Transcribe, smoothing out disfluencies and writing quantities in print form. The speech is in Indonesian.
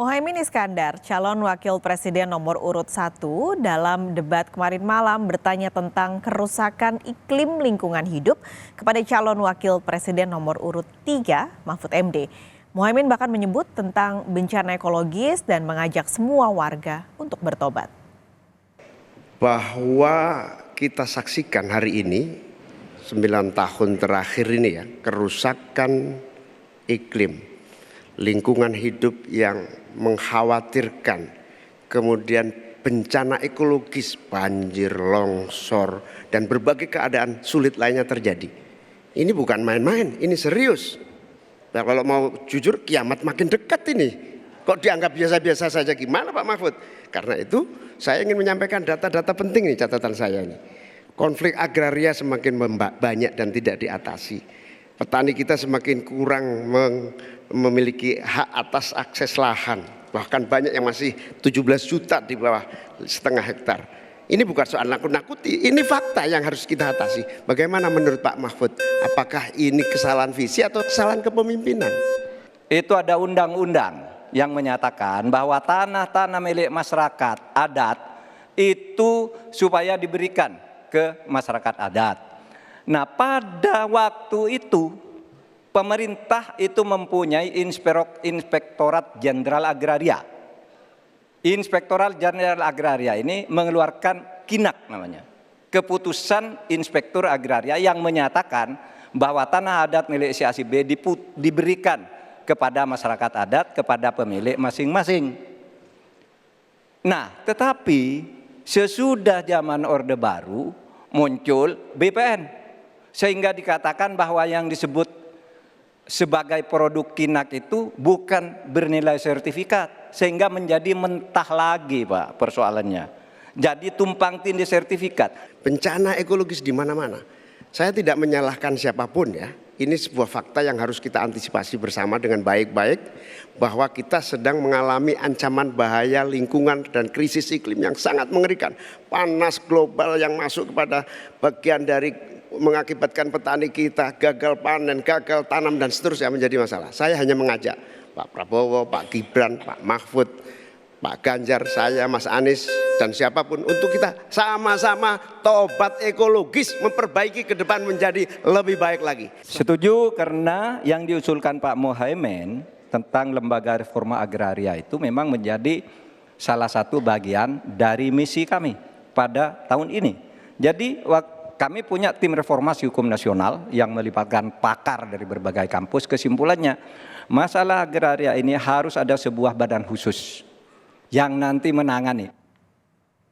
Muhaimin Iskandar, calon wakil presiden nomor urut 1 dalam debat kemarin malam bertanya tentang kerusakan iklim lingkungan hidup kepada calon wakil presiden nomor urut 3, Mahfud MD. Muhaimin bahkan menyebut tentang bencana ekologis dan mengajak semua warga untuk bertobat. Bahwa kita saksikan hari ini, 9 tahun terakhir ini ya, kerusakan iklim, lingkungan hidup yang mengkhawatirkan, kemudian bencana ekologis, banjir, longsor, dan berbagai keadaan sulit lainnya terjadi. Ini bukan main-main, ini serius. Nah, kalau mau jujur, kiamat makin dekat ini. Kok dianggap biasa-biasa saja, gimana Pak Mahfud? Karena itu saya ingin menyampaikan data-data penting nih, catatan saya ini. Konflik agraria semakin banyak dan tidak diatasi. Petani kita semakin kurang memiliki hak atas akses lahan. Bahkan banyak yang masih 17 juta di bawah setengah hektar. Ini bukan soal nakut-nakuti, ini fakta yang harus kita atasi. Bagaimana menurut Pak Mahfud? Apakah ini kesalahan visi atau kesalahan kepemimpinan? Itu ada undang-undang yang menyatakan bahwa tanah-tanah milik masyarakat adat itu supaya diberikan ke masyarakat adat. Nah, pada waktu itu pemerintah itu mempunyai Inspektorat Jenderal Agraria. Inspektorat Jenderal Agraria ini mengeluarkan KINAK namanya. Keputusan Inspektur Agraria yang menyatakan bahwa tanah adat milik si B diberikan kepada masyarakat adat, kepada pemilik masing-masing. Nah, tetapi sesudah zaman Orde Baru muncul BPN. Sehingga dikatakan bahwa yang disebut sebagai produk KINAK itu bukan bernilai sertifikat. Sehingga menjadi mentah lagi Pak persoalannya. Jadi tumpang tindih sertifikat. Bencana ekologis di mana-mana. Saya tidak menyalahkan siapapun ya. Ini sebuah fakta yang harus kita antisipasi bersama dengan baik-baik. Bahwa kita sedang mengalami ancaman bahaya lingkungan dan krisis iklim yang sangat mengerikan. Panas global yang masuk kepada bagian dari mengakibatkan petani kita gagal panen, gagal tanam dan seterusnya menjadi masalah. Saya hanya mengajak Pak Prabowo, Pak Gibran, Pak Mahfud, Pak Ganjar, saya, Mas Anies dan siapapun untuk kita sama-sama tobat ekologis, memperbaiki ke depan menjadi lebih baik lagi. Setuju karena yang diusulkan Pak Muhaimin tentang lembaga reforma agraria itu memang menjadi salah satu bagian dari misi kami pada tahun ini. Jadi kami punya tim reformasi hukum nasional yang melibatkan pakar dari berbagai kampus. Kesimpulannya, masalah agraria ini harus ada sebuah badan khusus yang nanti menangani.